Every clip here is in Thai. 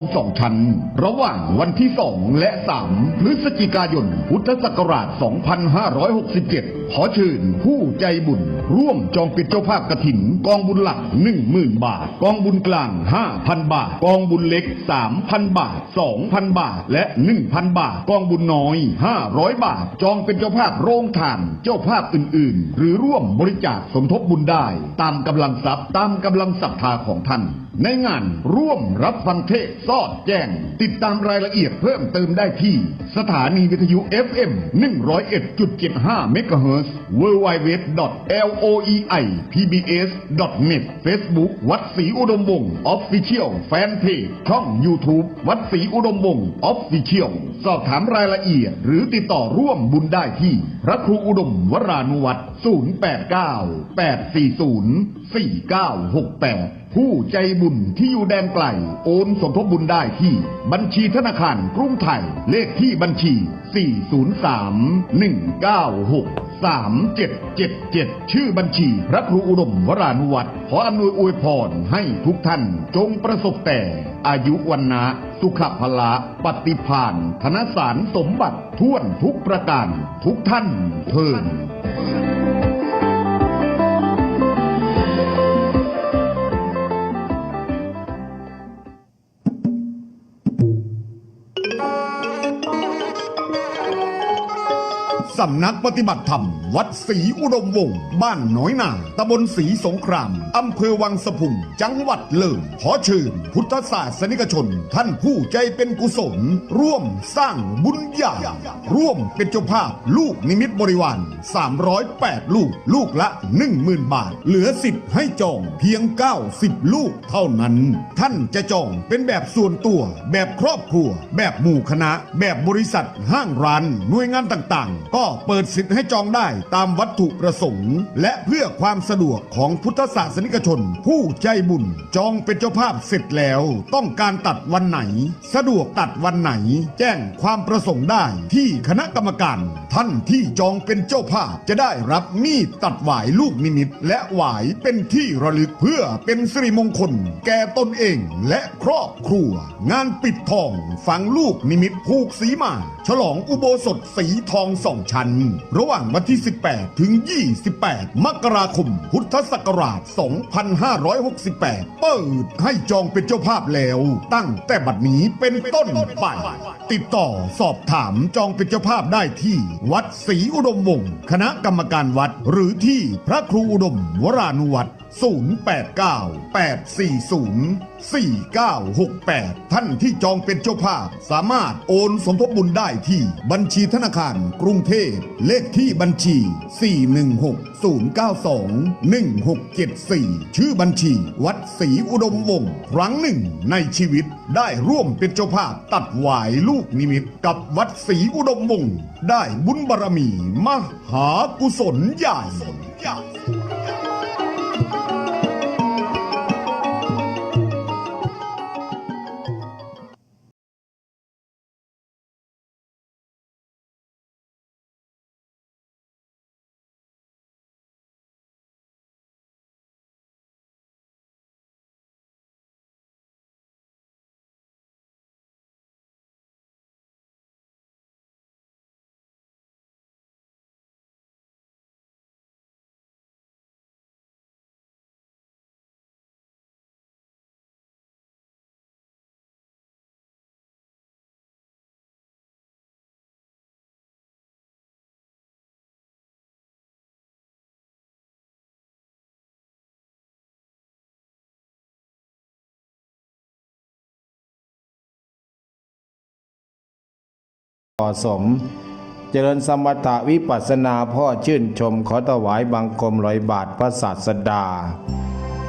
2 ชั้นระหว่างวันที่ 2 และ 3 พฤศจิกายน พุทธศักราช 2567 ขอเชิญผู้ใจบุญร่วมจองเป็นเจ้าภาพกฐินกองบุญหลัก 10,000 บาท กองบุญกลาง 5,000 บาท กองบุญเล็ก 3,000 บาท 2,000 บาท และ 1,000 บาท กองบุญน้อย 500 บาท จองเป็นเจ้าภาพโรงทาน เจ้าภาพอื่นๆ หรือร่วมบริจาคสมทบบุญได้ ตามกำลังทรัพย์ตามกำลังศรัทธาของท่านในงานร่วมรับฟังเทศสอดแจ้งติดตามรายละเอียดเพิ่มเติมได้ที่สถานีวิทยุ FM 101.75 เมกะเฮิรตซ์ www.loeipbs.net Facebook วัดศรีอุดมวงศ์ Official Fanpage ช่อง YouTube วัดศรีอุดมวงศ์ Official สอบถามรายละเอียดหรือติดต่อร่วมบุญได้ที่พระครูอุดมวรานุวัตร 089 840 4968 ผู้ใจบุญที่อยู่แดนไกลโอนสมทบบุญได้ที่บัญชีธนาคารกรุงไทยเลขที่บัญชี 403-196-3777 ชื่อบัญชีพระครูอุดมวรานุวัตรขออำนวยอวยพรให้ทุกท่านจงประสบแต่อายุวันนะสุขภละปฏิภาณธนสารสมบัติท่วนทุกประการทุกท่านเทินสำนักปฏิบัติธรรมวัดศรีอุดมวงศ์บ้านน้อยนาตำบลศรีสงครามอำเภอวังสะพุงจังหวัดเลยขอเชิญพุทธศาสนิกชนท่านผู้ใจเป็นกุศลร่วมสร้างบุญใหญ่ร่วมเป็นเจ้าภาพลูกนิมิตบริวาร308ลูกลูกละ 10,000 บาทเหลือสิทธิ์ให้จองเพียง90ลูกเท่านั้นท่านจะจองเป็นแบบส่วนตัวแบบครอบครัวแบบหมู่คณะแบบบริษัทห้างร้านหน่วยงานต่างๆก็เปิดสิทธิ์ให้จองได้ตามวัตถุประสงค์และเพื่อความสะดวกของพุทธศาสนิกชนผู้ใจบุญจองเป็นเจ้าภาพเสร็จแล้วต้องการตัดวันไหนสะดวกตัดวันไหนแจ้งความประสงค์ได้ที่คณะกรรมการท่านที่จองเป็นเจ้าภาพจะได้รับมีดตัดหวายลูกนิมิตและหวายเป็นที่ระลึกเพื่อเป็นสิริมงคลแก่ตนเองและครอบครัวงานปิดทองฝังลูกนิมิตผูกสีมาฉลองอุโบสถสีทอง2 ชั้นระหว่างวันที่ 18 ถึง 28 มกราคม พุทธศักราช 2568 เปิดให้จองเป็นเจ้าภาพแล้วตั้งแต่บัดนี้เป็นต้นไปติดต่อสอบถามจองเป็นเจ้าภาพได้ที่วัดศรีอุดมวงศ์คณะกรรมการวัดหรือที่พระครูอุดมวรานุวัตร 089-840-4968 ท่านที่จองเป็นเจ้าภาพสามารถโอนสมทบบุญได้ที่บัญชีธนาคารกรุงเทพเลขที่บัญชี 416-092-1674 ชื่อบัญชีวัดศรีอุดมวงศ์ครั้งหนึ่งในชีวิตได้ร่วมเป็นเจ้าภาพตัดหวายลูกนิมิตกับวัดศรีอุดมวงศ์ได้บุญบารมีมหากุศลใหญ่เหมาะสมเจริญสมถะวิปัสสนาพ่อชื่นชมขอถวายบังคมร้อยบาทพระศาสดา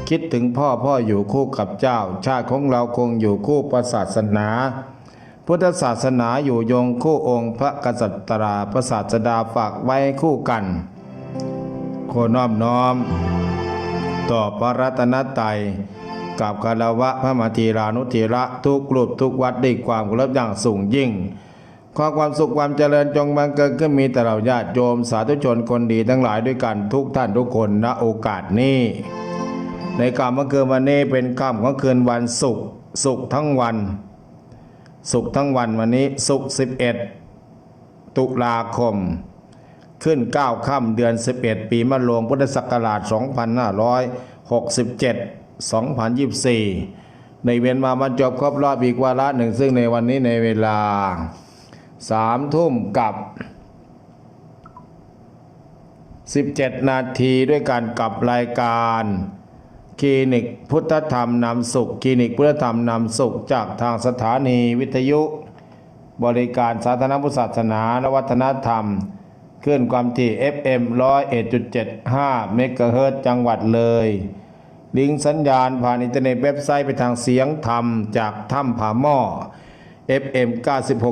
คิดถึงพ่ออยู่คู่กับเจ้าชาติของเราคงอยู่คู่พระศาสนาพุทธศาสนาอยู่ยงคู่องค์พระกษัตริย์พระศาสดาฝากไว้คู่กันขอน้อมต่อพระรัตนตรัยกับคารวะพระมธีรานุธีระทุกรูปทุกวัดด้วยความเคารพอย่างสูงยิ่งขอความสุขความเจริญจงบังเกิดขึ้นมีแต่เราญาติโยมสาธุชนคนดีทั้งหลายด้วยกันทุกท่านทุกคนณโอกาสนี้ในค่ำเมื่อคืนวันนี้เป็นค่ำของคืนวันศุกร์ทั้งวัน ศุกร์ทั้งวันวันนี้ศุกร์11 ตุลาคมขึ้น9ค่ำเดือน 11 ปีมะโรงพุทธศักราช 2567 2024 ในเว้นมาบรรจบครบรอบอีกวาระหนึ่งซึ่งในวันนี้ในเวลา3 ทุ่มกับ 17 นาทีด้วยการกลับรายการคลินิกพุทธธรรมนำสุขคลินิกพุทธธรรมนำสุขจากทางสถานีวิทยุบริการสาธารณพุทธศาสนาและวัฒนธรรมขึ้นความถี่ FM 101.75 เมกะเฮิรตซ์จังหวัดเลยลิงก์สัญญาณผ่านอินเทอร์เน็ตเว็บไซต์ไปทางเสียงธรรมจากถ้ำผาหม้อ FM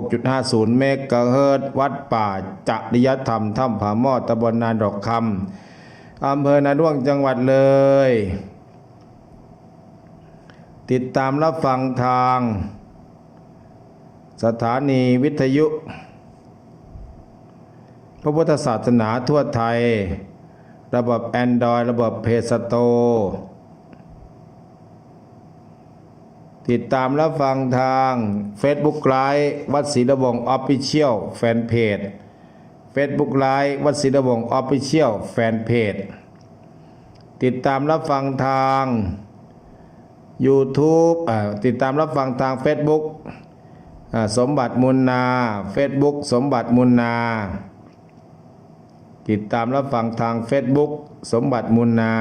96.50 เมกะเฮิรตซ์วัดป่าจริยธรรมถ้ำผาหม้อตำบลนาดอกคำอำเภอนาด้วงจังหวัดเลยติดตามรับฟังทางสถานีวิทยุพระพุทธศาสนาทั่วไทยระบบ Android ระบบ Play Store ติดตามรับฟังทาง Facebook Live วัดศรีระวงศ์ Official Fanpage Facebook Live วัดศรีระวงศ์ Official Fanpage ติดตามรับฟังทาง YouTube ติดตามรับฟังทาง Facebook สมบัติมุนนา Facebook สมบัติมุนนาติดตามรับฟังทาง Facebook สมบัติมุนนา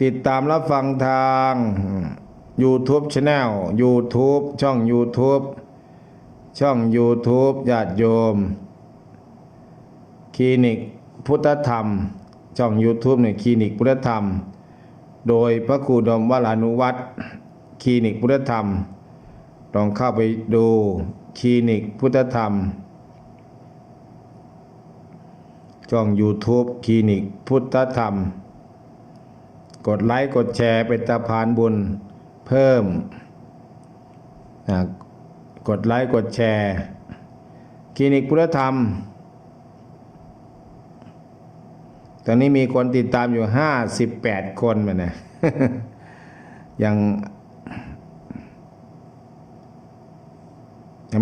ติดตามรับฟังทาง YouTube Channel YouTube ช่อง YouTube ญาติโยมคลินิกพุทธธรรมช่อง YouTube ในคลินิกพุทธธรรมโดยพระครูดมวรานุวัตรคลินิกพุทธธรรมลองเข้าไปดูคลินิกพุทธธรรมช่อง YouTube คลินิกพุทธธรรมกดไลค์กดแชร์เป็นตาพานบุญเพิ่มกดไลค์กดแชร์คลินิกพุทธธรรมตอนนี้มีคนติดตามอยู่58 คนมันนะ ยัง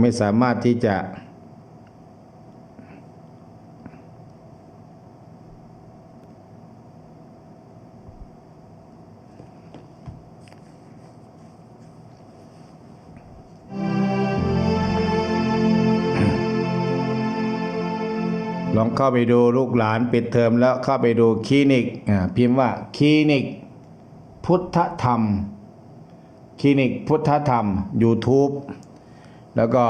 ไม่สามารถที่จะลองเข้าไปดูลูกหลานปิดเทอมแล้วเข้าไปดูคลินิกพิมพ์ว่าคลินิกพุทธธรรมคลินิกพุทธธรรม YouTube แล้วก็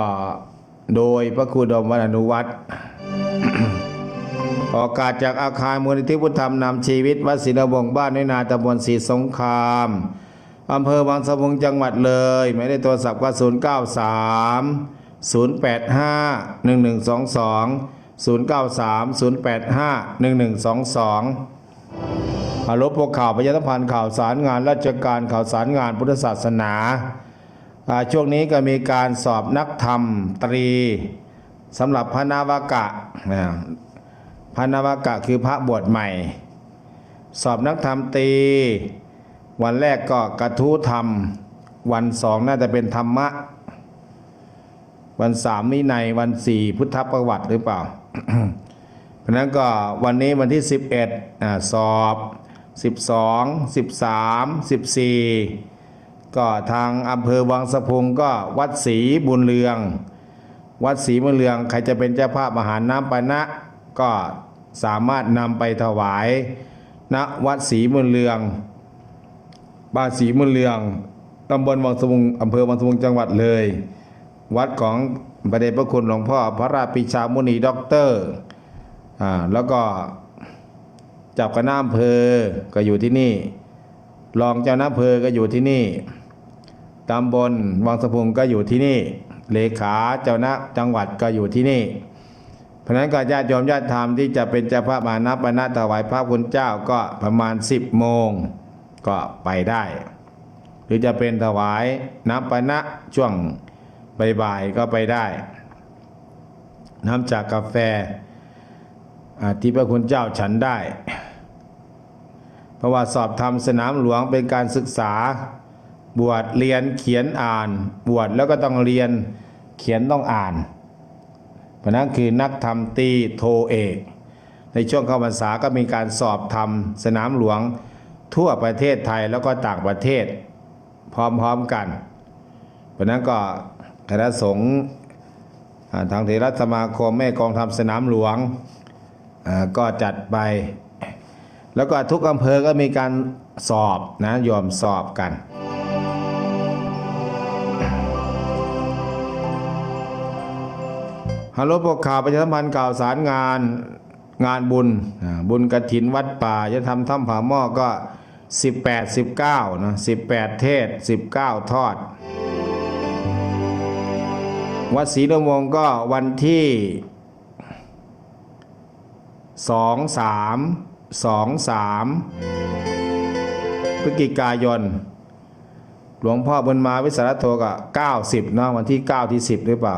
โดยพระครูดมวรานุวัตร ออกอากาศจากอาคารมูลนิธิพุทธธรรมนำชีวิตวัดศรีระวงศ์บ้านน้อยนาตำบลศรีสงครามอำเภอบางสะพุงจังหวัดเลยหมายเลขโทรศัพท์ก็093-112-093-085-1122รบพวกข่าวประชาสัมพันธ์ข่าวสารงานราชการข่าวสารงานพุทธศาสนาช่วงนี้ก็มีการสอบนักธรรมตรีสำหรับพระนาวากะพระนาวากะคือพระบวชใหม่สอบนักธรรมตรีวันแรกก็กระทู้ธรรมวัน2น่าจะเป็นธรรมะวัน3วินัยวัน4พุทธประวัติหรือเปล่า เพราะนั้นก็วันนี้วันที่11สอบ12 13 14ก็ทางอำเภอวังสะพุงก็วัดศรีบุญเรืองวัดศรีบุญเรืองใครจะเป็นเจ้าภาพมหาน้ำปานะก็สามารถนำไปถวายณวัดศรีบุญเรืองบ้านศรีบุญเรืองตำบลวังสะพุงอำเภอวังสะพุงจังหวัดเลยวัดของพระเดชพระคุณหลวงพ่อพระราชปิชามุนีด็อกเตอร์แล้วก็เจ้าคณะอำเภอก็อยู่ที่นี่รองเจ้าคณะอำเภอก็อยู่ที่นี่ตำบลวังสะพุงก็อยู่ที่นี่เลขาเจ้าคณะจังหวัดก็อยู่ที่นี่เพราะฉะนั้นก็ญาติโยมญาติธรรมที่จะเป็นเจ้าภาพมหานัปนะถวายพระคุณเจ้าก็ประมาณ10 โมงก็ไปได้หรือจะเป็นถวายน้ำปนะช่วงบ่ายๆก็ไปได้น้ำจากกาแฟที่พระคุณเจ้าฉันได้ เพราะว่าสอบธรรมสนามหลวงเป็นการศึกษาบวชเรียนเขียนอ่านบวชแล้วก็ต้องเรียนเขียนต้องอ่านเพราะนั้นคือนักธรรมตรีโทเอกในช่วงเข้าพรรษาก็มีการสอบธรรมสนามหลวงทั่วประเทศไทยแล้วก็ต่างประเทศพร้อมๆกันเพราะนั้นก็คณะสงฆ์ทางเถรสมาคมแม่กองทัพสนามหลวงก็จัดไปแล้วก็ทุกอำเภอก็มีการสอบนะโยมสอบกันฮัลโหลพวกข่าวประชาสัมพันธ์ข่าวสารงานบุญกฐินวัดป่าจะทำถ้ำผาหม้อก็18-19นะ18เทศ19ทอดวัดศรีนวงศ์ก็วันที่23พฤศจิกายนหลวงพ่อบุญมาวิสารโทก็90เนาะวันที่9ที่10หรือเปล่า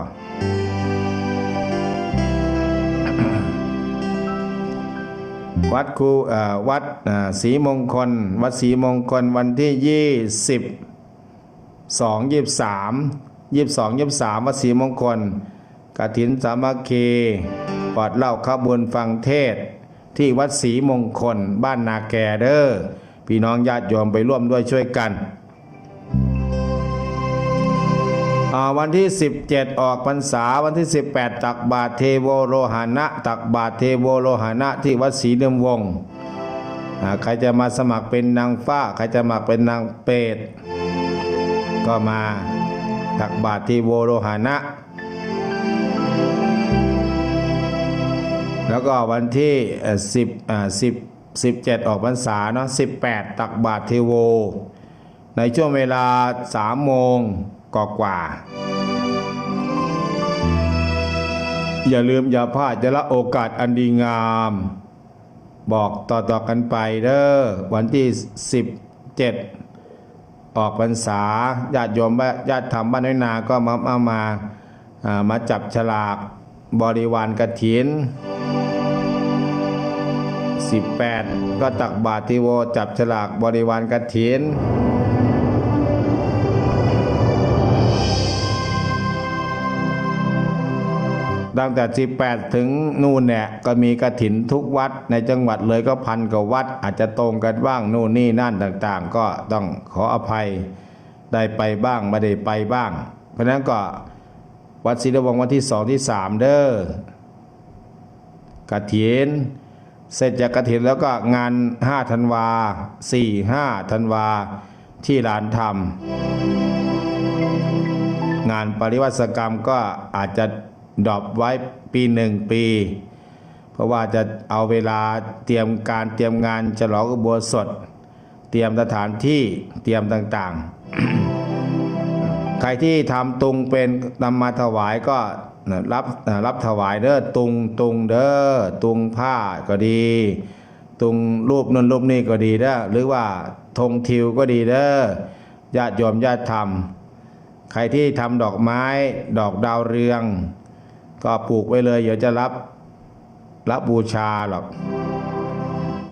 วัดศรีมงคลวัดศรีมงคลวันที่22-23วัดศรีมงคลกฐินสามัคคีปลอดเหล้าขบุญฟังเทศที่วัดศรีมงคลบ้านนาแกเด้อพี่น้องญาติโยมไปร่วมด้วยช่วยกันวันที่17ออกพรรษาวันที่18ตักบาตรเทโวโลหานะตักบาตรเทโวโลหานะที่วัดศรีเดิมวงศ์ใครจะมาสมัครเป็นนางฟ้าใครจะมาเป็นนางเปรตก็มาตักบาตรเทโวโลหานะแล้วก็วันที่17ออกพรรษาเนาะ18ตักบาตรเทโวในช่วงเวลา3 โมงกว่าอย่าลืมอย่าพลาดจะละโอกาสอันดีงามบอกต่อกันไปเด้อวันที่17ออกพรรษาญาติโยมญาติธรรมบ้านน้อยนาก็มาจับฉลากบริวารกฐิน18ก็ตักบาตรที่โวจับฉลากบริวารกฐินตั้งแต่18ถึงนู่นเนี่ยก็มีกฐินทุกวัดในจังหวัดเลยก็1,000 กว่าวัดอาจจะตรงกันบ้างนู่นนี่นั่นต่างๆก็ต้องขออภัยได้ไปบ้างไม่ได้ไปบ้างเพราะนั้นก็วัดศรีนวงศ์วันที่2ที่3เด้อกฐินเสร็จจากกฐินแล้วก็งาน5 ธันวา4-5 ธันวาที่ลานธรรมงานปริวัติกรรมก็อาจจะดรอปไว้ปี1 ปีเพราะว่าจะเอาเวลาเตรียมงานฉลองอุโบสถเตรียมสถานที่เตรียมต่างๆใครที่ทำตุงเป็นนำมาถวายก็รับถวายเด้อตุงเด้อตุงผ้าก็ดีตุงรูปนั่นรูปนี่ก็ดีเด้อหรือว่าธงทิวก็ดีเด้อญาติโยมญาติธรรมใครที่ทำดอกไม้ดอกดาวเรืองก็ปลูกไว้เลยเดี๋ยวจะรับบูชาหรอก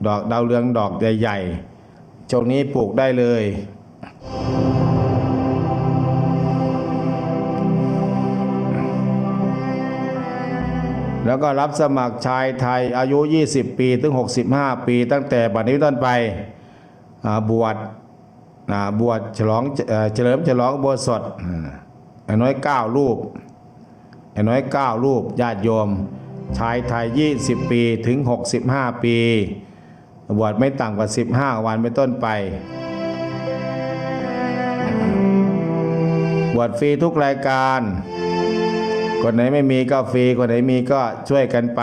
ดอกดาวเรืองดอกใหญ่ๆช่วงนี้ปลูกได้เลยแล้วก็รับสมัครชายไทยอายุ20 ปีถึง65 ปีตั้งแต่บัดนี้ต้นไปบวชเฉลิมฉลองอุโบสถน้อย9 รูปญาติโยมชายไทย20 ปีถึง65 ปีบวชไม่ต่ำกว่า15 วันเป็นต้นไปบวชฟรีทุกรายการคนไหนไม่มีก็ฟรีคนไหนมีก็ช่วยกันไป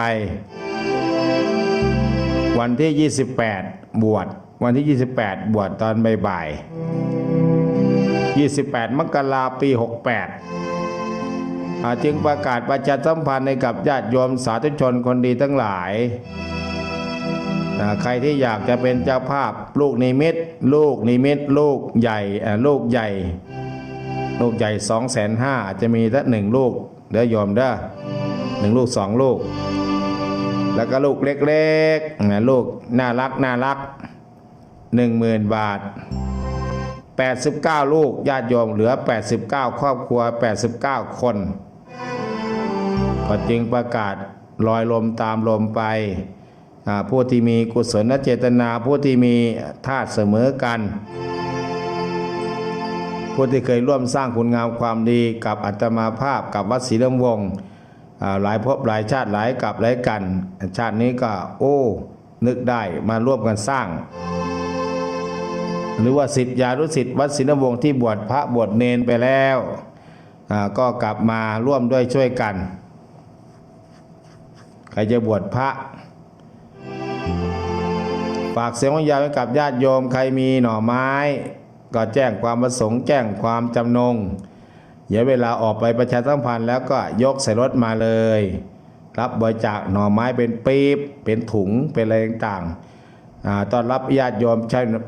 วันที่28บวชวันที่28บวชตอนบ่าย28 มกราคมปี68จึงประกาศประชาสัมพันธ์ให้กับญาติโยมสาธุชนคนดีทั้งหลายใครที่อยากจะเป็นเจ้าภาพลูกนิมิตลูกใหญ่250,000อาจจะมีสัก1 ลูกเด้อโยมเด้อ1 ลูก 2 ลูกแล้วก็ลูกเล็กๆลูกน่ารัก 10,000 บาท89ลูกญาติโยมเหลือ89ครอบครัว89คนก็จึงประกาศลอยลมตามลมไปผู้ที่มีกุศลเจตนาผู้ที่มีธาตุเสมอกันผู้ที่เคยร่วมสร้างคุณงามความดีกับอาตมาภาพกับวัดศรีลำวงหลายภพหลายชาติหลายกับหลายกันชาตินี้ก็นึกได้มาร่วมกันสร้างหรือว่าศิษยานุศิษย์วัดศรีลำวงที่บวชพระบวชเนนไปแล้วก็กลับมาร่วมด้วยช่วยกันใครจะบวชพระฝากเสียงวิญญาณไว้กับญาติโยมใครมีหน่อไม้ก็แจ้งความประสงค์แจ้งความจำนงเดี๋ยวเวลาออกไปประชาสัมพันธ์แล้วก็ยกใส่รถมาเลยรับบริจาคหน่อไม้เป็นปี๊บเป็นถุงเป็นอะไรต่างๆต้อนรับญาติโยม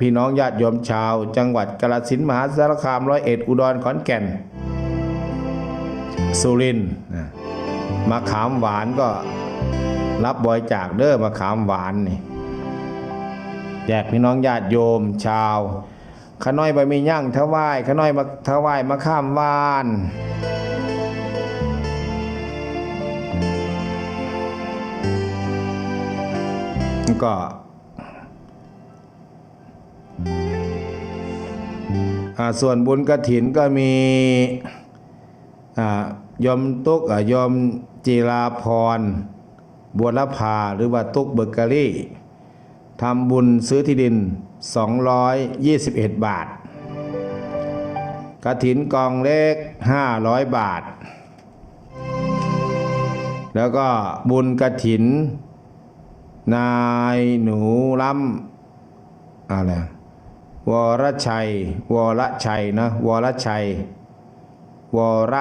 พี่น้องญาติโยมชาวจังหวัดกาฬสินธุ์มหาสารคาม101อุดรขอนแก่นสุรินทร์มะขามหวานก็รับบริจาคเด้อมะขามหวานนี่แจกพี่น้องญาติโยมชาวขน้อยใบมีย่างถวายขน้อยมาถวายมะข้ามหวานก็ส่วนบุญกฐินก็มียมตุ๊กยมจีราพรบัวละพาหรือว่าตุ๊กเบเกอรี่ทำบุญซื้อที่ดิน221 บาทกฐินกองเล็ก500 บาทแล้วก็บุญกฐินนายหนูล้ำอะไรวรชัยวรชัยนะวรชัยวร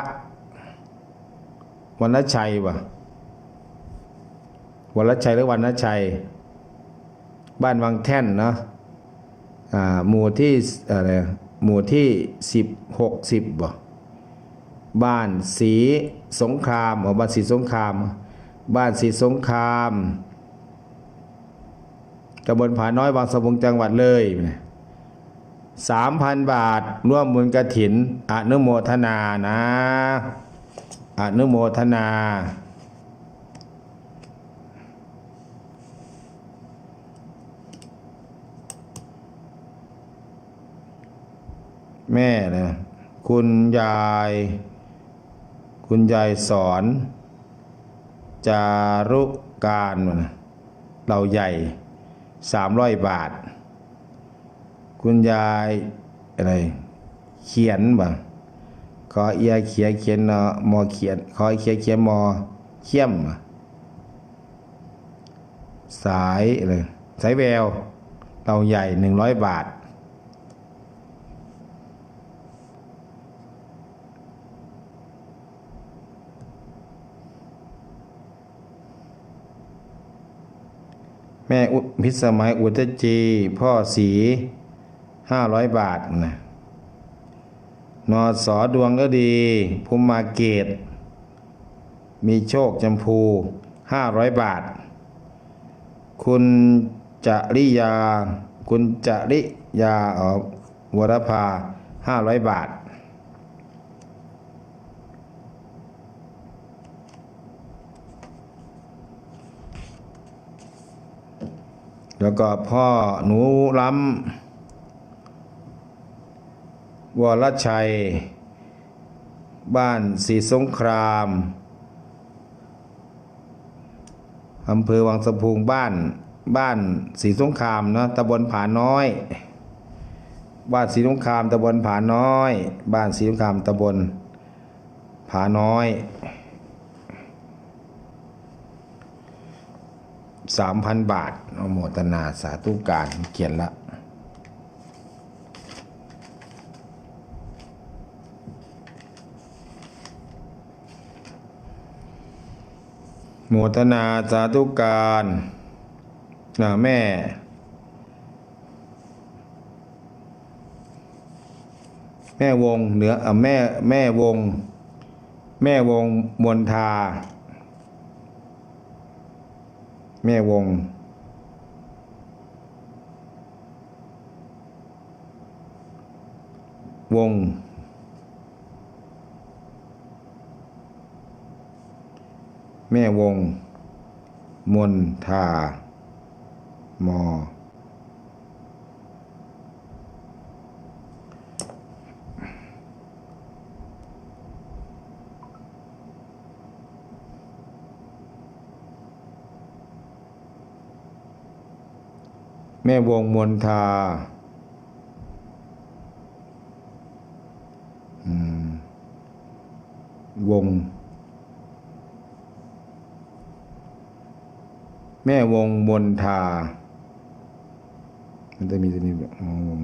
วรรณชัยวะวรชัยหรือวรรณชัยบ้านวังแท่นเนาะหมู่ที่อะไรหมู่ที่10-60บ่บ้านศรีสงครามบ้านศรีสงครามบ้านศรีสงครามตำบลผาน้อยบางสะพุงจังหวัดเลย3,000 บาทร่วมบุญกฐินอนุโมทนานะอนุโมทนาแม่นะคุณยายสอนจารุการเราใหญ่300 บาทคุณยายอะไรเขียนบ่ขอเอียเขียนเนาะมอเขียนขอเขียนมอเขี้ยมสายอะไรสายแววเราใหญ่100 บาทแม่พิสมัยอุตจีพ่อสี500 บาทนะนอสอดวงก็ดีภูมิมาเกตมีโชคจำพู500 บาทคุณจริยาวรภา500 บาทแล้วก็พ่อหนูล้ำวรชัยบ้านศรีสงครามอำเภอวังสะพุงบ้านศรีสงครามนะตำบลผาน้อยบ้านศรีสงครามตำบลผาน้อยบ้านศรีสงครามตำบลผาน้อย3,000 บาทอนุโมทนาสาธุการเขียนละโมทนาสาธุการแม่วงเหนือแม่วงมนทาแม่วง วงแม่วงมนทามอแม่วงมนทาวงแม่วงมนทามันจะมีตัวนี้แบบวง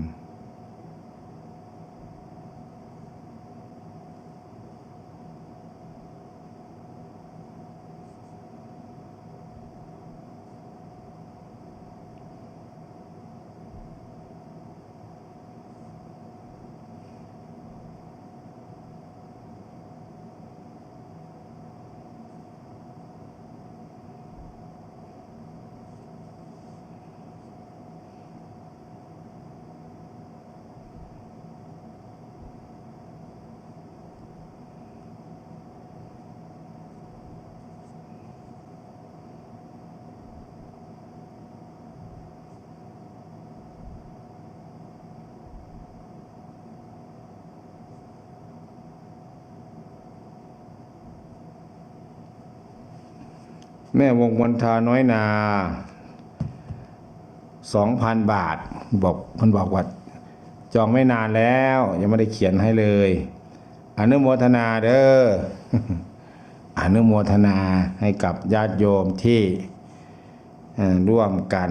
แม่วงมนทาน้อยนา 2,000 บาทบอกเพิ่นบอกว่าจองไม่นานแล้วยังไม่ได้เขียนให้เลยอนุโมทนาเด้อ อนุโมทนาให้กับญาติโยมที่ร่วมกั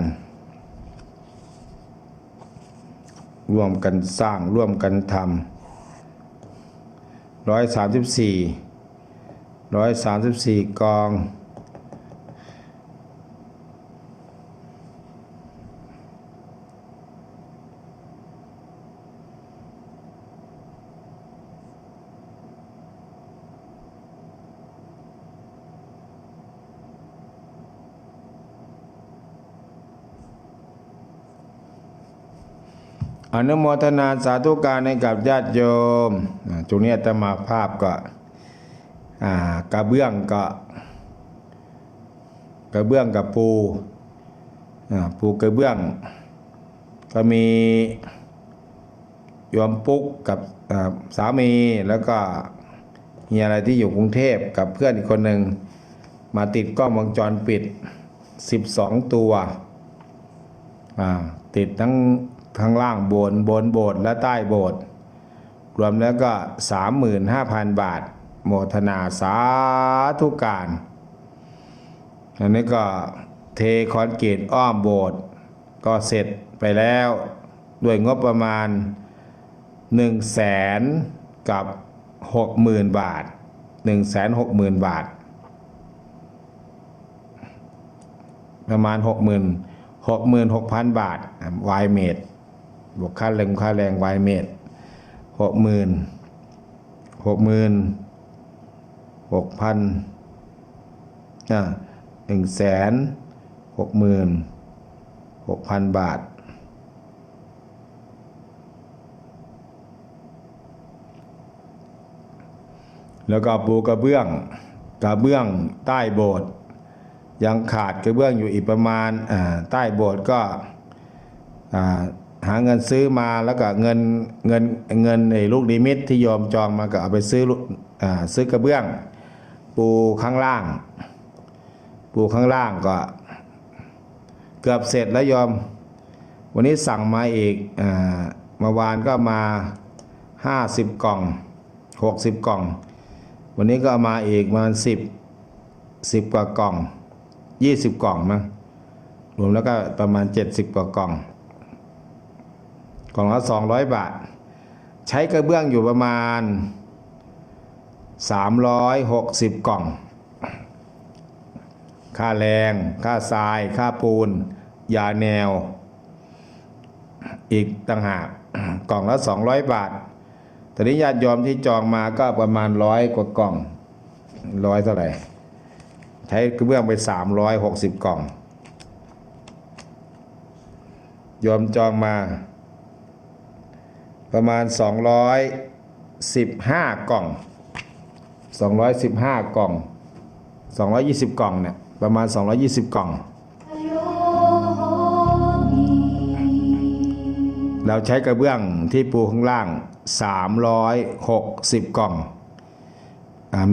นสร้างร่วมกันทำ134 กองอนุโมทนาสาธุการให้กับญาติโยมตรงนี้อาตมาภาพก็กระเบื้องกับปูกระเบื้องก็มีโยมปุ๊กกับสามีแล้วก็เฮียอะไรที่อยู่กรุงเทพกับเพื่อนอีกคนหนึ่งมาติดกล้องวงจรปิด12 ตัวติดทั้งข้างล่างบนโบสถ์และใต้โบสถ์รวมแล้วก็ 35,000 บาทโมทนาสาธุการอันนี้ก็เทคอนกรีตอ้อมโบสถ์ก็เสร็จไปแล้วด้วยงบประมาณ 160,000 บาท 160,000 บาทประมาณ 66,000 บาทวายเมตรบวกค่าแรงวายเมตร 166,000 บาทแล้วก็ปูกระเบื้องใต้โบสถ์ยังขาดกระเบื้องอยู่อีกประมาณใต้โบสถ์ก็หาเงินซื้อมาแล้วก็เงินไอ้ลูกนิมิตที่โยมจองมาก็เอาไปซื้อกระเบื้องปูข้างล่างก็เกือบเสร็จแล้วโยมวันนี้สั่งมาอีกเมื่อวานก็มา50 กล่อง60 กล่องวันนี้ก็มาอีกประมาณ10 กว่ากล่อง20 กล่องมั้งรวมแล้วก็ประมาณ70 กว่ากล่องละ200 บาทใช้กระเบื้องอยู่ประมาณ360 กล่องค่าแรงค่าทรายค่าปูนยาแนวอีกต่างหากกล่องละ200 บาทตอนนี้ญาติโยมที่จองมาก็ประมาณ100 กว่ากล่อง100เท่าไหร่ใช้กระเบื้องไป360 กล่องโยมจองมา ประมาณ215 กล่อง215 กล่อง220 กล่องเนี่ยประมาณ220 กล่องเราใช้กระเบื้องที่ปูข้างล่าง360 กล่อง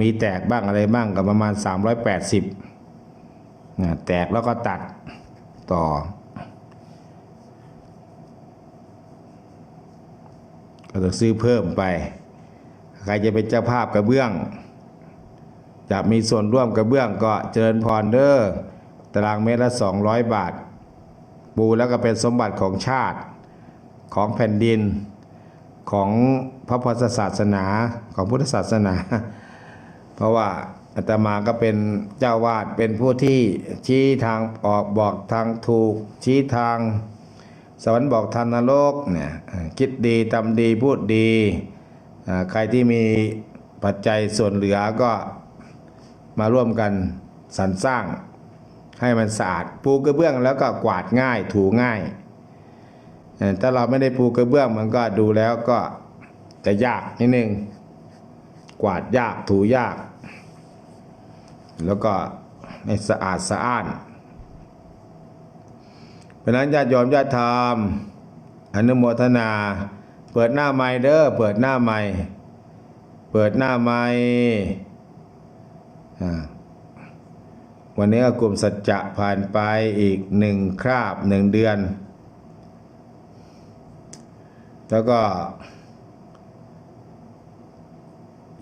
มีแตกบ้างอะไรบ้างก็ประมาณ380แตกแล้วก็ตัดต่อก็ต้องซื้อเพิ่มไปใครจะเป็นเจ้าภาพกระเบื้องจะมีส่วนร่วมกระเบื้องก็เจริญพรเด้อตารางเมตรละ200 บาทปูแล้วก็เป็นสมบัติของชาติของแผ่นดินของพระพุทธศาสนาของพุทธศาสนาเพราะว่าอาตมาก็เป็นเจ้าวาดเป็นผู้ที่ชี้ทางออกบอกทางถูกชี้ทางสวรรค์บอกทางนรกเนี่ยคิดดีทำดีพูดดีใครที่มีปัจจัยส่วนเหลือก็มาร่วมกันสรรสร้างให้มันสะอาดปูกระเบื้องแล้วก็กวาดง่ายถูง่ายถ้าเราไม่ได้ปูกระเบื้องมันก็ดูแล้วก็จะยากนิดนึงกวาดยากถูยากแล้วก็ไม่สะอาดสะอ้านเพราะนั้นญาติโยมญาติธรรมอนุโมทนาเปิดหน้าไมค์เด้อเปิดหน้าไมค์วันนี้ก็กลุ่มสัจจะผ่านไปอีก1 คราบ 1 เดือนแล้วก็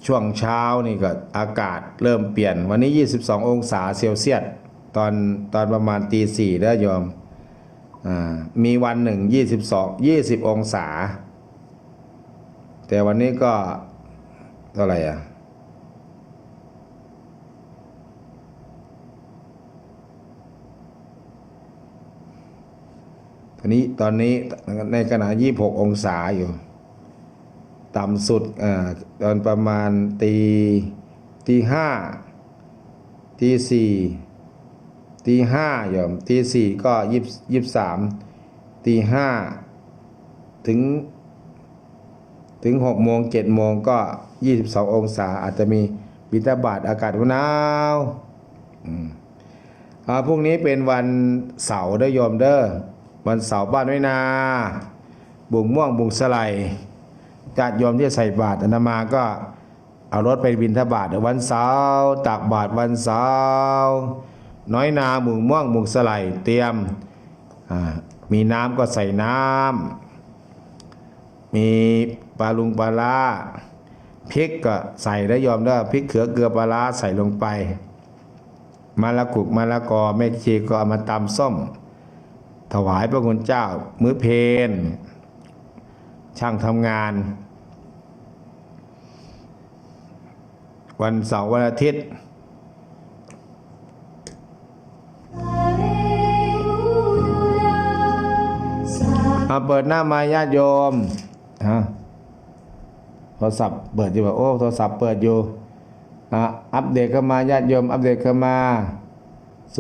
ช่วงเช้านี่ก็อากาศเริ่มเปลี่ยนวันนี้22 องศาเซลเซียสตอนประมาณตี 4ได้โยมมีวันหนึ่ง20 องศาแต่วันนี้ก็เท่าไหร่ตอนนี้ในขณะ26 องศาอยู่ต่ำสุดตอนประมาณตี 5ตี 4ตี 5โยมตี 4ก็23ตี 5ถึง6 โมง 7 โมงก็22 องศาอาจจะมีบิณฑบาตอากาศหนาวพรุ่งนี้เป็นวันเสาร์เด้อโยมเด้อวันเสาร์บ้านน้อยนาบุงม่วงบุงสไลญาติโยมที่ใส่บาตรอาตมาก็เอารถไปบิณฑบาตวันเสาร์ตักบาตรวันเสาร์น้อยนาบุงม่วงบุงสไลเตรียมมีน้ำก็ใส่น้ำมีปลาลุงปลาร้าพริกก็ใส่ได้โยมได้พริกเขือเกลือปลาร้าใส่ลงไปมะละกุกมะละกอแม่ชีก็เอามาตำส้มถวายพระคุณเจ้ามื้อเพลช่างทำงานวันเสาร์วันอาทิตย์เปิดหน้าไมค์ญาติโยมโทรศัพท์เปิดอยู่โอ้โทรศัพท์เปิดอยู่อัปเดตเข้ามาญาติโยมอัปเดตเข้ามา0930851122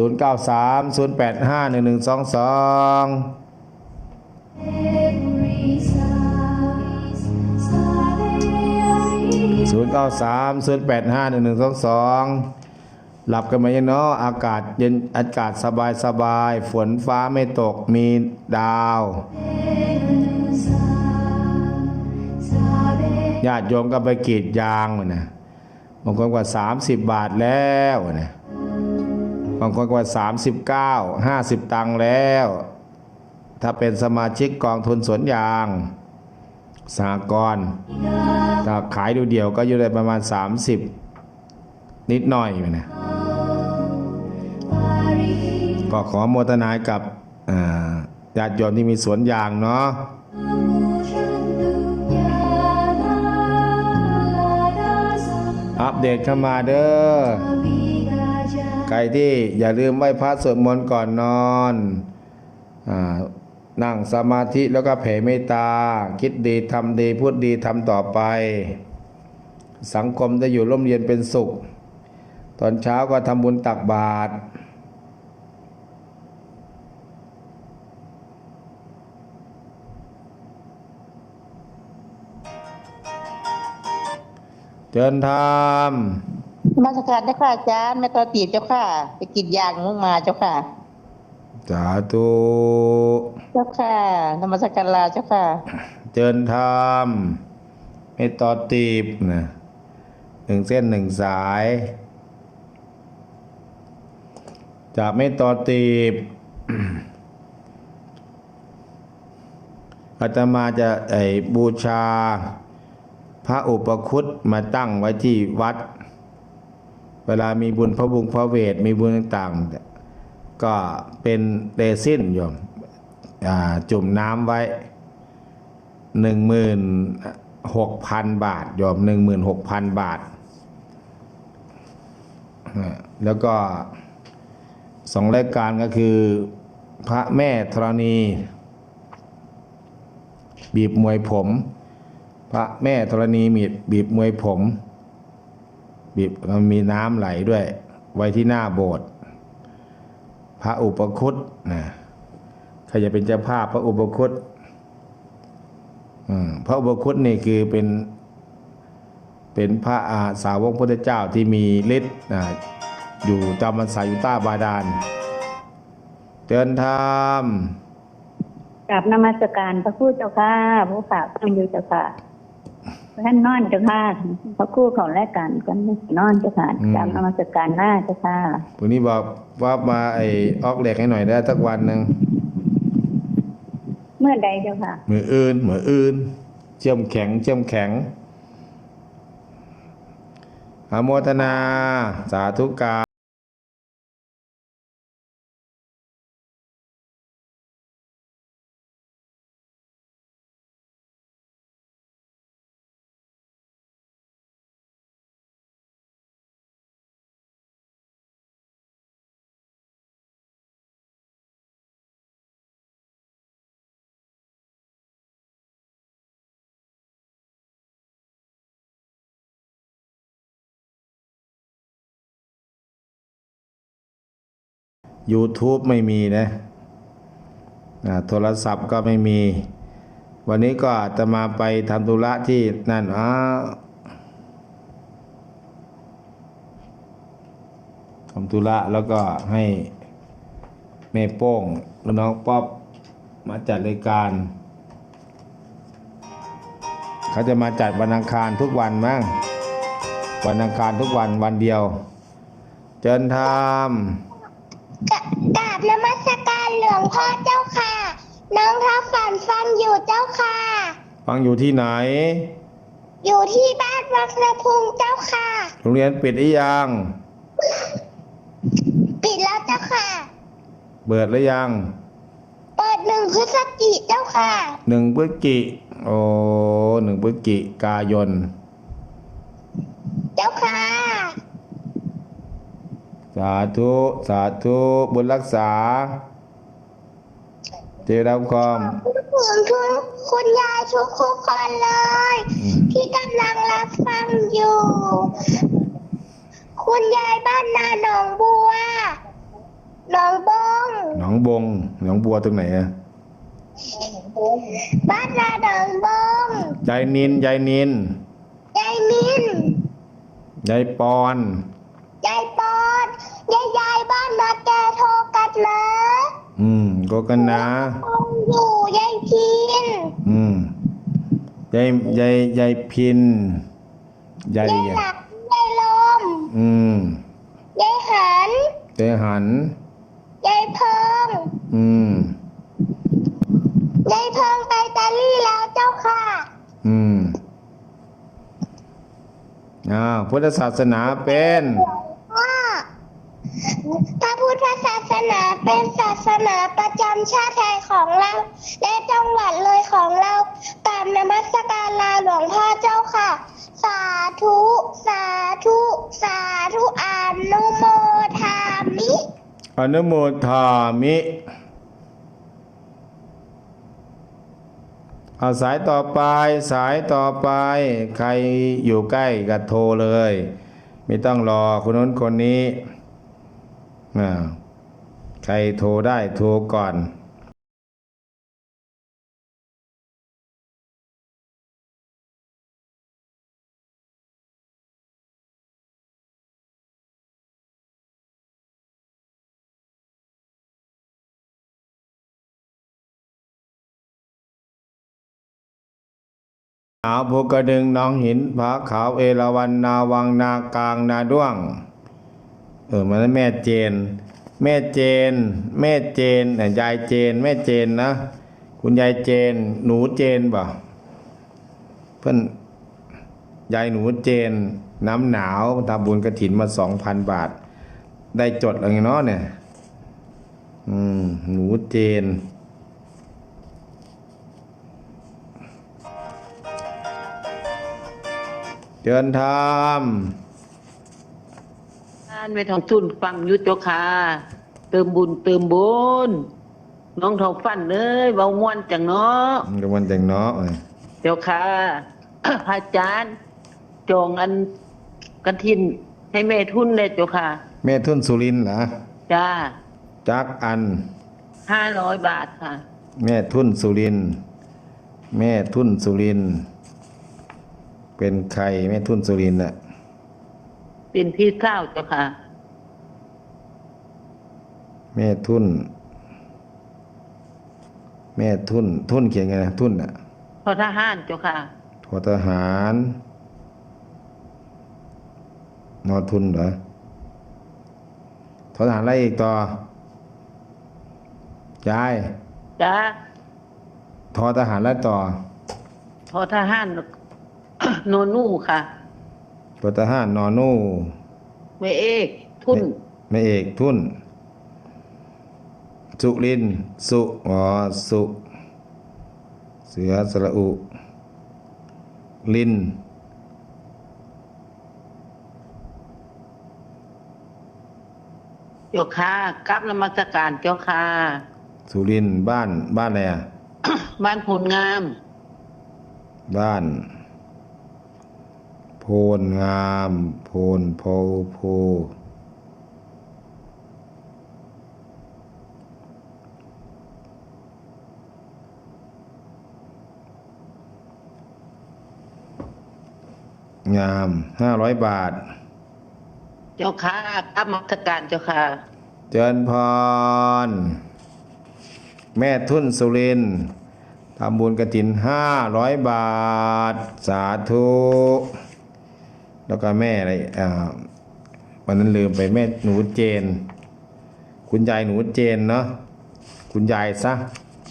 หลับกันไหมเนาะอากาศเย็นอากาศสบายฝนฟ้าไม่ตกมีดาวญาติโยมก็ไปกรีดยางนะบางคนกว่า30 บาทแล้วนะบางคนกว่า50 ตังค์แล้วถ้าเป็นสมาชิกกองทุนสวนยางสหกรณ์ถ้าขายดูเดียวก็อยู่ได้ประมาณ30นิดหน่อยนะก็ขอโมทนากับญาติโยมที่มีสวนยางเนาะอัปเดตเข้ามาเด้อใครที่อย่าลืมไหว้พระสวดมนต์ก่อนนอนนั่งสมาธิแล้วก็แผ่เมตตาคิดดีทำดีพูดดีทำต่อไปสังคมจะอยู่ร่มเย็นเป็นสุขตอนเช้าก็ทำบุญตักบาตร เจิญธรรม นมาสการเจ้าค่ะอาจารย์แม่ตอตีบเจ้าค่ะไปกินยางลงมาเจ้าค่ะ สาธุ เจ้าค่ะนมัสการลาเจ้าค่ะ เจิญธรรมไม่ต่อตีบนะหนึ่งเส้นหนึ่งสาย จากไม่ต่อตีบ อาตมาจะบูชา พระอุปคุตมาตั้งไว้ที่วัด เวลามีบุญพระบุญพระเวทมีบุญต่างๆก็เป็นเรซินโยมจุ่มน้ำไว้ 16,000 บาทโยม16,000 บาทแล้วก็2 รายการก็คือ พระแม่ธรณี บีบมวยผม พระแม่ธรณีบีบมวยผมบีบมันมีน้ำไหลด้วย ไว้ที่หน้าโบสถ์พระอุปคุตนะใครจะเป็นเจ้าภาพพระอุปคุตพระอุปคุตนี่คือเป็นพระสาวกพุทธเจ้าที่มีฤทธิ์อยู่จำพรรษาอยู่ใต้บาดาลเตือนธรรม กราบนมัสการพระครูเจ้าค่ะพระฝากท่านอยู่เจ้าค่ะท่านนอนเจ้าค่ะพระครูของรายการกันนอนเจ้าค่ะกราบนมัสการหน้าเจ้าค่ะ วันนี้บอกว่ามาออกเหล็กให้หน่อยได้สักวันหนึ่ง เมื่อใดเจ้าค่ะ มืออื่นเชื่อมแข็งอนุโมทนาสาธุการYouTube ไม่มีนะโทรศัพท์ก็ไม่มี วันนี้ก็จะมาไปทำธุระที่นั่นทำธุระแล้วก็ให้แม่โป้งและน้องป๊อปมาจัดรายการ เขาจะมาจัดวันอังคารทุกวันมั้งวันอังคารทุกวันเดียวเจิญธรรม กราบนมัสการหลวงพ่อเจ้าค่ะ น้องทับฝันฟังอยู่เจ้าค่ะ ฟังอยู่ที่ไหน อยู่ที่บ้านวังสะพุงเจ้าค่ะ โรงเรียนปิดหรือยัง ปิดแล้วเจ้าค่ะ เปิดหรือยัง เปิด1 พฤศจิกายนเจ้าค่ะ 1 พฤศจิ1 พฤศจิกายน เจ้าค่ะ สาธุบุญรักษาเจริญความ ถึงทุกคุณยายทุกคนเลย ที่กำลังรับฟังอยู่ คุณยายบ้านนาหนองบัวหนองบง หนองบัวตรงไหนอะ บ้านนาหนองบง ยายนิน ยายมิน ยายปอน ยายปอนยายบ้านนาแกโทรกันนะ ก็กันนะ อยู่ยายพิน ยายพินยาย ยายหลักยายลมยายหัน ยายหัน ยายเพิง ยายเพิงไปตาลี่แล้วเจ้าค่ะ พุทธศาสนาเป็น ว่าพระพุทธศาสนาเป็นศาสนาประจำชาติไทยของเรา และจังหวัดเลยของเรากราบนมัสการลาหลวงพ่อเจ้าค่ะ สาธุอนุโมทามิ อนุโมทามิเอาสายต่อไปใครอยู่ใกล้ก็โทรเลย ไม่ต้องรอคนนู้นคนนี้ใครโทรได้โทรก่อน หาวภูกระดึงหนองหินผาขาวเอราวัณนาวังนากลางนาด้วงมันแม่เจน แม่เจน แม่เจนยายเจนแม่เจนนะคุณยายเจนหนูเจนบ่เพื่อนยายหนูเจนน้ำหนาวทำบุญกฐินมา 2,000 บาทได้จดอะไรเนาะเนี่ยหนูเจนเดินทาง ท่านไม่ทองทุนฟังอยุเจ้าค่ะเติมบุญเติมบุญน้องทองฟันเลยเบาม่วนจังเนาะ กำวันแต่งเนาะ เจ้าค่ะ พระอาจารย์จองอันกันทินให้แม่ทุนเลยเจ้าค่ะ แม่ทุนสุรินทร์เหรอ จ้า จักอัน 500 บาทค่ะ แม่ทุนสุรินทร์แม่ทุนสุรินทร์เป็นใครแม่ทุนสุรินทร์น่ะ เป็นพี่สาวเจ้าค่ะ แม่ทุนทุนเขียนไงนะทุนน่ะ พอทหารเจ้าค่ะ ทอทหารนอทุนเหรอทอทหารอะไรอีกต่อยาย จ้า ทอทหารแล้วต่อ พอทหาร โนนู่ค่ะ ทอทหารนอนู แม่เอกทุน แม่เอกทุนสุรินทร์สุสุเสือสระอุลิน เจ้าค่ะกลับนมัสการเจ้าค่ะ สุรินทร์บ้านอะไรอ่ะ บ้านผลงาม บ้านโพนงามโพนโพโพงาม500 บาท เจ้าค่ะกลับนมัสการเจ้าค่ะ เจริญพร แม่ทุนสุรินทร์ทำบุญกฐิน500 บาท สาธุแล้วก็แม่อะไรวันนั้นลืมไปแม่หนูเจน คุณยายหนูเจนเนาะคุณยายซะ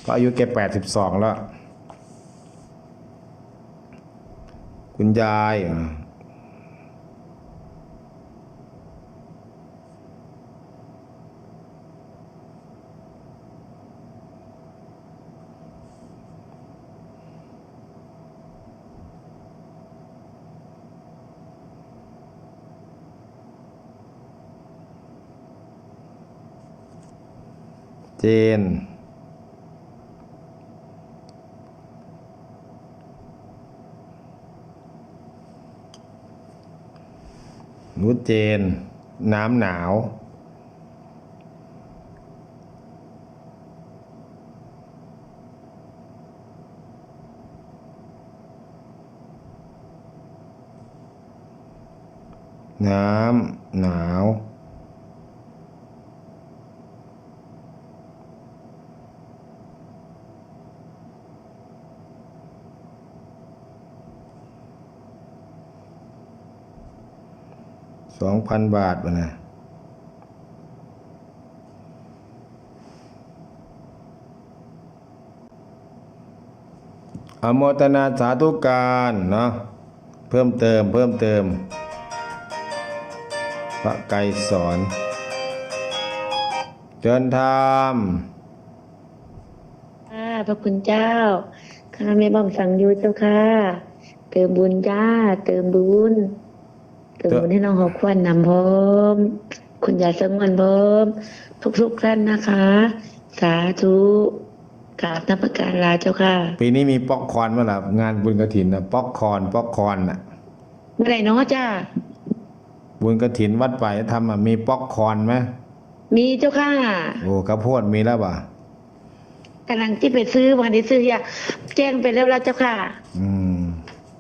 ก็อายุแก82แล้ว คุณยายเจนหนูเจนน้ำหนาวน้ำหนาว2,000 บาทวะนะอโมทนาสาธุการเนาะเพิ่มเติมพระไกรสอนเดินทาง พระคุณเจ้าข้าแม่บ้อมสั่งอยู่เจ้าค่ะเติมบุญจ้าเติมบุญให้น้องหอควันนำพร้อมคุณยายสงวนพร้อมทุกท่านนะคะ สาธุกราบนมัสการลาเจ้าค่ะ ปีนี้มีป๊อกคอร์นเมื่อไหร่งานบุญกฐินนะป๊อกคอร์นน่ะ เมื่อไหร่เนาะจ้า บุญกฐินวัดป่ายทำมีป๊อกคอร์นไหม มีเจ้าค่ะ โอ้ข้าวโพดมีแล้วป่ะ กำลังที่ไปซื้อวันที่ซื้อยาแจ้งไปแล้วเจ้าค่ะ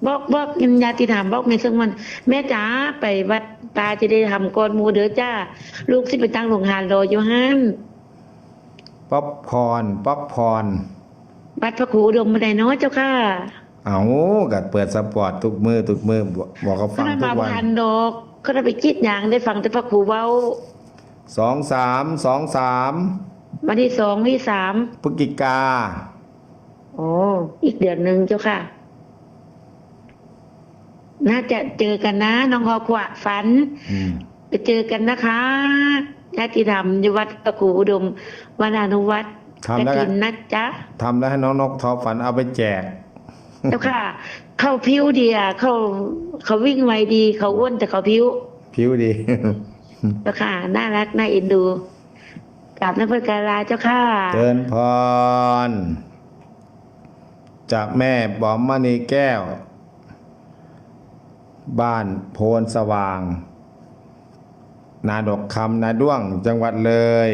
บอกญาติถามบอกแม่สงวนแม่จ๋าไปวัดตาจะได้ทำก่อนหมูเด้อจ้าลูกสิไปตั้งโรงงานรออยู่ฮั่น ป๊อกคอร์น วัดพระครูอุดมบันไดน้อยเจ้าค่ะ เอาก็เปิดสปอร์ตทุกมือบอกเขาฟั เขา ง ได้ ทุ มาก วัน พันดอกเขาได้ไปคิดอย่างได้ฟังแต่พระครูเว้า 23วันที่2ที่3พฤศจิกา โอ้อีกเดือนหนึ่งเจ้าค่ะ น่าจะเจอกันนะน้องฮอขวะฝัน อืม ไปเจอกันนะคะญาติธรรมอยู่วัดพระครูอุดมวนานุวัฒน์ก ทำแล้ว ฐิ กัน นนะจ๊ะ ทำแล้วให้น้องนกทอฝันเอาไปแจก เจ้าค่ะ เข้าพิ้วเดียเขาวิ่งไวดี เขาอ้วนแต่เขาพิ้ว ผิวดี เจ้าค่ะ น่ารักน่าเอ็นดูกราบนักพระการลาเจ้าค่ะ เดินพร จากแม่บอมมณีแก้ว บ้านโพนสว่าง นาดกคำนาด้วงจังหวัดเลย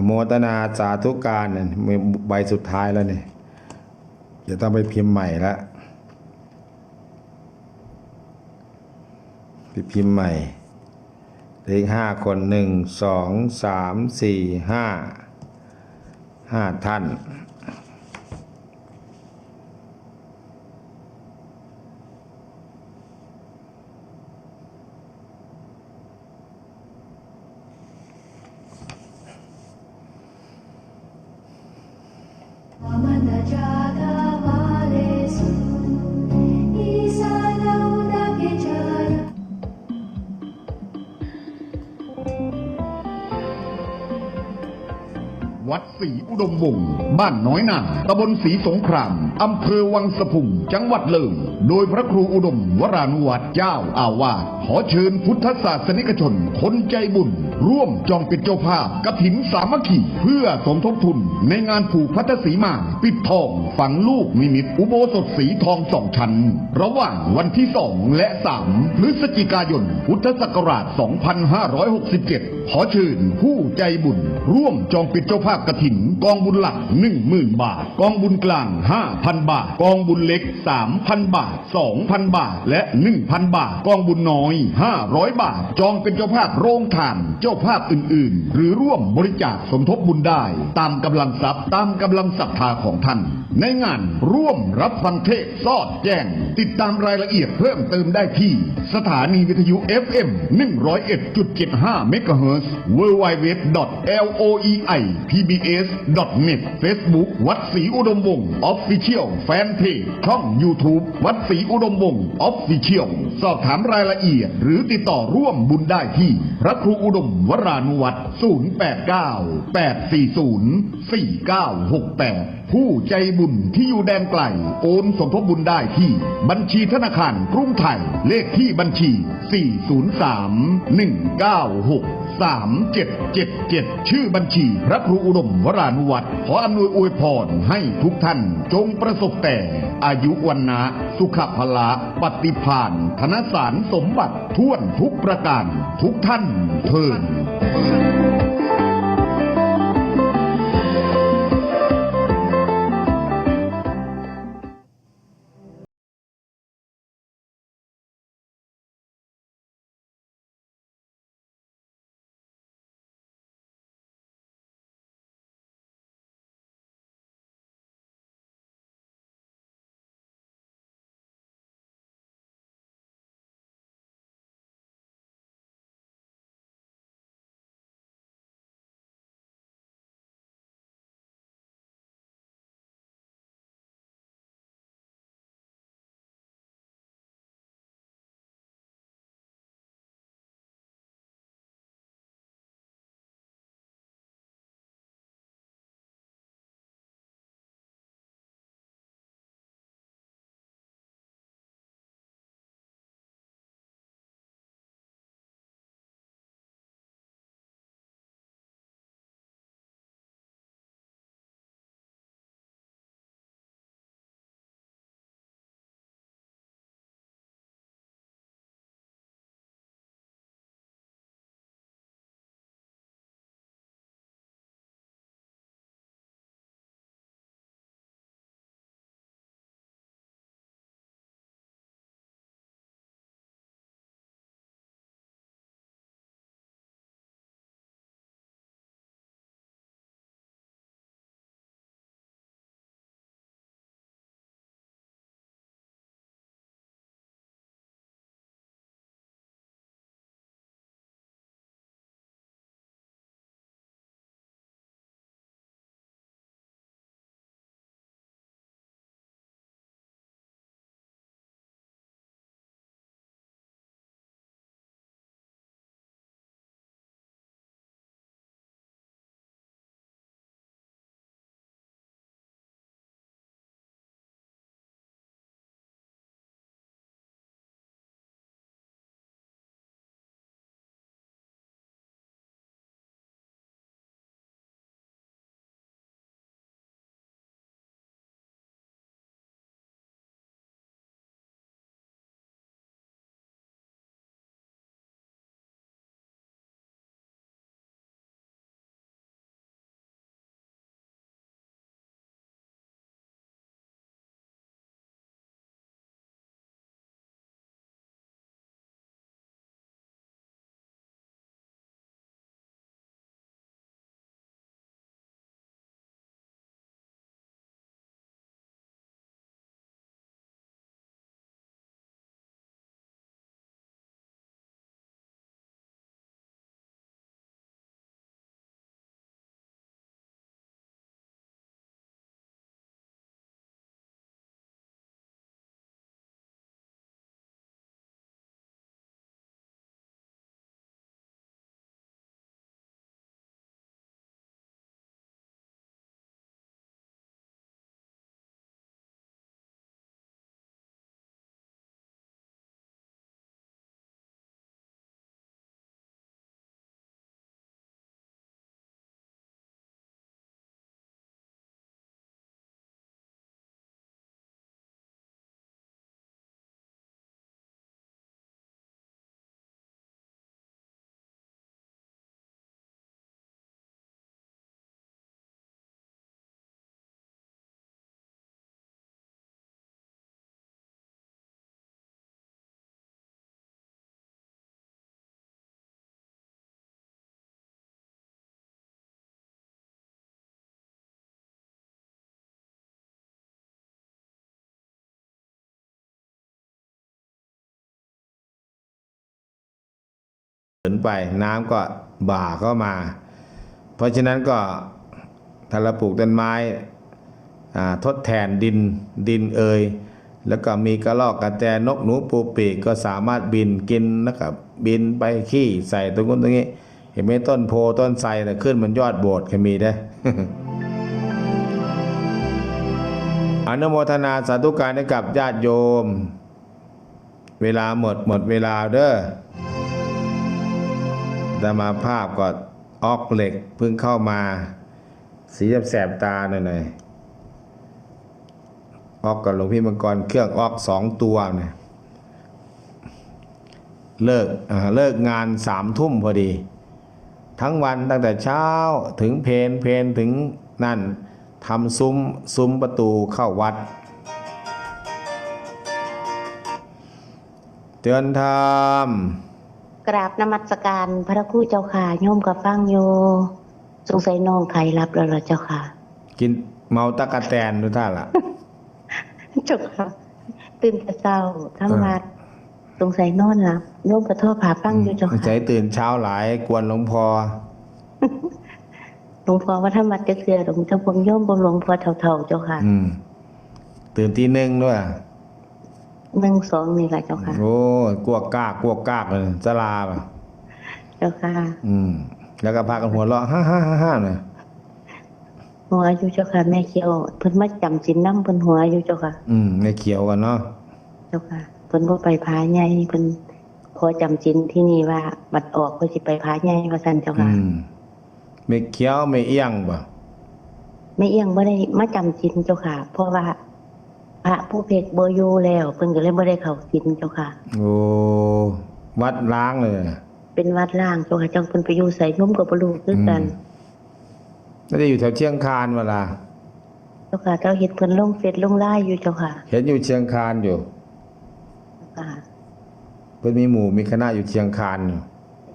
โมทนาสาธุการเนี่ยมีใบสุดท้ายแล้วเนี่ยจะต้องไปพิมพ์ใหม่แล้วไปพิมพ์ใหม่เลข5 คน 1 2 3 4 5 ท่านวัดศรีอุดมวงศ์บ้านน้อยนาตำบลศรีสงครามอำเภอวังสะพุงจังหวัดเลยโดยพระครูอุดมวรานุวัตรเจ้าอาวาสขอเชิญพุทธศาสนิกชนคนใจบุญ ร่วมจองเป็นเจ้าภาพกฐินสามัคคีเพื่อสมทบทุนในงานผูกพัทธสีมาปิดทองฝังลูกนิมิตอุโบสถสีทอง2 ชั้น ระหว่างวันที่ 2 และ 3 พฤศจิกายน พุทธศักราช 2567 ขอเชิญผู้ใจบุญ ร่วมจองเป็นเจ้าภาพกฐินกองบุญหลัก 10,000 บาท กองบุญกลาง 5,000 บาท กองบุญเล็ก 3,000 บาท 2,000 บาท และ 1,000 บาท กองบุญน้อย 500 บาท จองเป็นเจ้าภาพโรงทาน เจ้าภาพอื่นๆ หรือร่วมบริจาคสมทบบุญได้ ตามกำลังทรัพย์ตามกำลังศรัทธาของท่าน ในงานร่วมรับฟังเทศน์สอดแจ้ง ติดตามรายละเอียดเพิ่มเติมได้ที่ สถานีวิทยุ FM 101.75 เมกะเฮิรตซ์ www.loeipbs.net Facebook วัดศรีอุดมวงศ์ Official Fanpage ช่อง YouTube วัดศรีอุดมวงศ์ Official สอบถามรายละเอียดหรือติดต่อร่วมบุญได้ที่พระครูอุดมวรานุวัตร 089 840 4968 ผู้ใจบุญที่อยู่แดนไกลโอนสมทบบุญได้ที่บัญชีธนาคารกรุงไทยเลขที่บัญชี 403-196-3777 ชื่อบัญชีพระครูอุดมวรานุวัตรขออำนวยอวยพรให้ทุกท่านจงประสบแต่อายุวันนะสุขภละปฏิภาณธนสารสมบัติท่วนทุกประการทุกท่านเทิน นไปน้ำก็บ่าเข้ามา เพราะฉะนั้นก็ถ้าเราปลูกต้นไม้ทดแทนดินแล้วก็มีกระรอกกระแตนกหนูปูปีกก็สามารถบินกินนะครับบินไปขี้ใส่ตรงนู้นตรงนี้เห็นไหมต้นโพต้นไทรแต่ขึ้นมันยอดโบสถ์ก็มีได้ อนุโมทนาสาธุการให้กับญาติโยมเวลาหมดเวลาเด้อแต่มาภาพก็ออกเหล็กเพิ่งเข้ามาสีแสบตาหน่อยออกกับหลวงพี่มังกรเครื่องออก2 ตัวเนี่ยเลิกงาน3 ทุ่มพอดีทั้งวันตั้งแต่เช้าถึงเพนถึงนั่นทำซุ้มประตูเข้าวัดเตือนธรรม กราบนมัสการพระครูเจ้าค่ะโยมกับฟังโยสงสัยน้องไข่รับแล้วเหรอเจ้าค่ะ กินเมาตะกะแตนดูท่าละ เจ้าค่ะตื่นแต่เช้าทั้งวัดสงสัยนอนหลับโยมกระทบผาฟังอยู่เจ้า ใจ ค่ะ ตื่นเช้าหลายกวนหลวงพ่อ หลวงพ่อว่าถ้ามัดจะเสือหลวงเจ้าพงโยมบนหลวงพ่อเท่าๆเจ้าค่ะ ตื่นตี 1ด้วย 1-2นี่แหละเจ้าค่ะ โอ้กวกกากเลยสลาป่ะ เจ้าค่ะ แล้วก็พากันหัวเราะฮ่าๆๆเนี่ย หัวอยู่เจ้าค่ะแม่เขียวเพิ่นมาจำศีลนำเพิ่นหัวอยู่เจ้าค่ะ ในเขียวกันเนาะ เจ้าค่ะเพิ่นบ่ไปผาใหญ่เพิ่นขอจำศีลที่นี่ว่าบัดออกเพิ่นสิไปผาใหญ่ว่าซั่นเจ้าค่ะ ไม่เขียวไม่เอี้ยงป่ะ ไม่เอียงบ่ได้มาจำศีลเจ้าค่ะ เพราะว่าพระผู้เพกบ่อยู่แล้วเพิ่นก็เลยบ่ได้เข้าศีลเจ้าค่ะ โอ้วัดล้างเลย เป็นวัดล่างเจ้าค่ะจังเพิ่นไปอยู่ไสโยมก็บ่รู้คือกัน น่าจะอยู่แถวเชียงคานเวลา เจ้าค่ะเจ้าเฮ็ดเพิ่นลงเฟซลงไลน์อยู่เจ้าค่ะ เห็นอยู่เชียงคานอยู่ ค่ะ เพิ่นมีหมู่มีคณะอยู่เชียงคานอยู่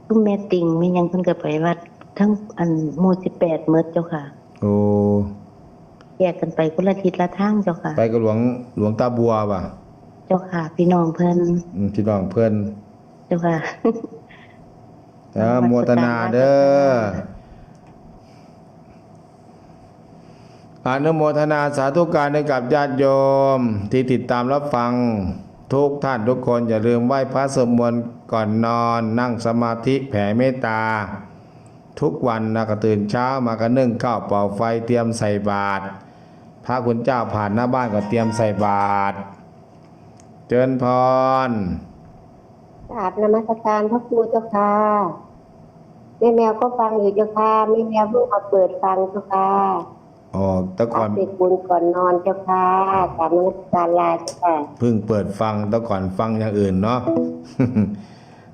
คุณแม่ติ่งมีหยังเพิ่นก็ไปวัดทั้งอันหมู่18หมดเจ้าค่ะ โอ้ แยกกันไปคนละทิศละทางเจ้าค่ะ ไปกับหลวงตาบัวป่ะ เจ้าค่ะ พี่น้องเพิ่น พี่น้องเพิ่น เจ้าค่ะ โมทนาเด้ออนุโมทนาสาธุการให้กับญาติโยมที่ติดตามรับฟังทุกท่านทุกคนอย่าลืมไหว้พระสวดมนต์ก่อนนอนนั่งสมาธิแผ่เมตตาทุกวันนะก็ตื่นเช้ามาก็นึ่งข้าวเป่าไฟเตรียมใส่บาตรพระคุณเจ้าผ่านหน้าบ้านก็เตรียมใส่บาตรเจริญพร กราบนมัสการพระครูเจ้าค่ะแม่แมวก็ฟังอยู่เจ้าค่ะแม่แมวเพิ่งมาเปิดฟังเจ้าค่ะ อ๋อแต่ก่อน ติดบุญก่อนนอนเจ้าค่ะกราบนมัสการลาเจ้าค่ะ เพิ่งเปิดฟังแต่ก่อนฟังอย่างอื่นเนาะ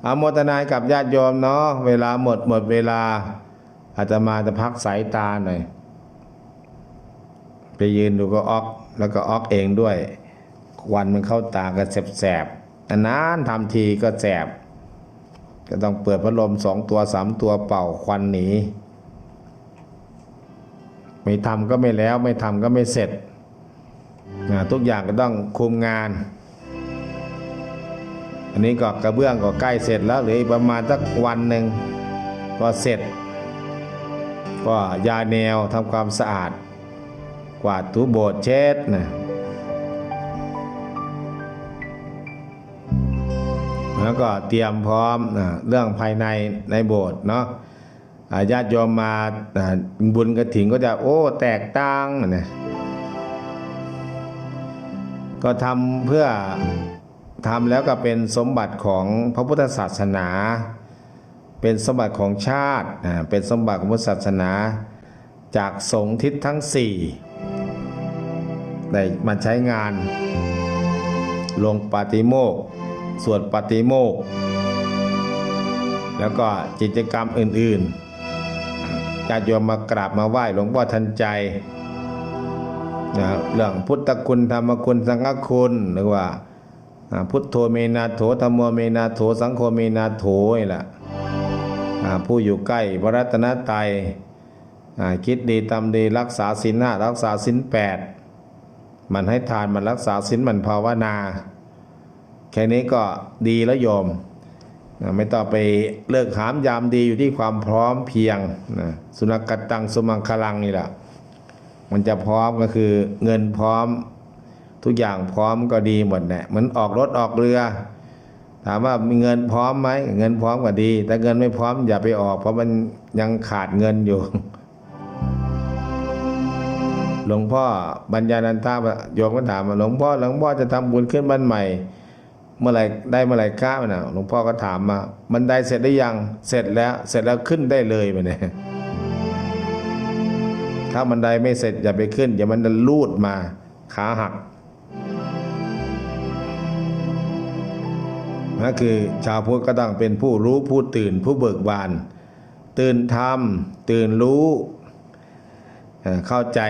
อนุโมทนากับญาติโยมเนาะเวลาหมดเวลาอาตมาจะพักสายตาหน่อยไปยืนดูก็ออกแล้วก็ออกเองด้วยควันมันเข้าตาก็แสบๆนานทำทีก็แสบก็ต้องเปิดพัดลม2 ตัว 3 ตัวเป่าควันหนีไม่ทำก็ไม่แล้วไม่ทำก็ไม่เสร็จทุกอย่างก็ต้องคุมงานอันนี้ก็กระเบื้องก็ใกล้เสร็จแล้วเหลืออีกประมาณสักวันหนึ่งก็เสร็จก็ยาแนวทำความสะอาดกวาดถูโบสถ์เช็ดนะแล้วก็เตรียมพร้อมเรื่องภายในโบสถ์เนาะญาติโยมมาบุญกฐินก็จะแตกต่างนะก็ทำเพื่อทำแล้วก็เป็นสมบัติของพระพุทธศาสนา เป็นสมบัติของชาติเป็นสมบัติของพุทธศาสนาจากสงฆ์ทิศทั้ง4ได้มาใช้งานลงปาฏิโมกข์สวดปาฏิโมกข์แล้วก็กิจกรรมอื่นๆญาติโยมมากราบมาไหว้หลวงพ่อทันใจเรื่องพุทธคุณธรรมคุณสังฆคุณหรือว่าพุทโธเมนาโถธัมโมเมนาโถสังโฆเมนาโถนี่แหละผู้อยู่ใกล้พระรัตนตรัยคิดดีทำดีรักษาศีล 5รักษาศีล 8มันให้ทานมันรักษาศีลมันภาวนาแค่นี้ก็ดีแล้วโยม ไม่ต้องไปเลิกหามยามดีอยู่ที่ความพร้อมเพรียงนะสุนัขกตังสุมังคลังนี่แหละมันจะพร้อมก็คือเงินพร้อมทุกอย่างพร้อมก็ดีหมดแหละเหมือนออกรถออกเรือถามว่ามีเงินพร้อมไหมเงินพร้อมก็ดีแต่เงินไม่พร้อมอย่าไปออกเพราะมันยังขาดเงินอยู่ หลวงพ่อปัญญานันทาโยมก็ถามว่าหลวงพ่อจะทำบุญขึ้นบ้านใหม่เมื่อไหร่ได้เมื่อไหร่กล้ามันน่ะหลวงพ่อก็ถามมาบันไดเสร็จได้ยังเสร็จแล้วขึ้นได้เลยมันเนี่ยถ้าบันไดไม่เสร็จอย่าไปขึ้นอย่ามันจะลูดมาขาหักนั่นคือชาวพุทธก็ต้องเป็นผู้รู้ผู้ตื่นผู้เบิกบานตื่นธรรมตื่นรู้เข้าใจ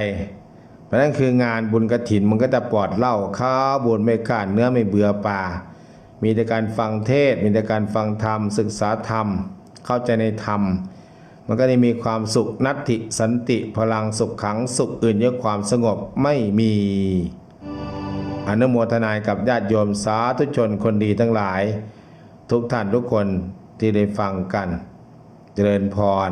เพราะนั้นคืองานบุญกฐินมันก็จะปลอดเหล้าข้าวบุญไม่ขาดเนื้อไม่เบื่อปลามีแต่การฟังเทศมีแต่การฟังธรรมศึกษาธรรมเข้าใจในธรรมมันก็ได้มีความสุขนัตถิสันติพลังสุขขังสุขอื่นเยอะความสงบไม่มีอนุโมทนากับญาติโยมสาธุชนคนดีทั้งหลายทุกท่านทุกคนที่ได้ฟังกันเจริญพร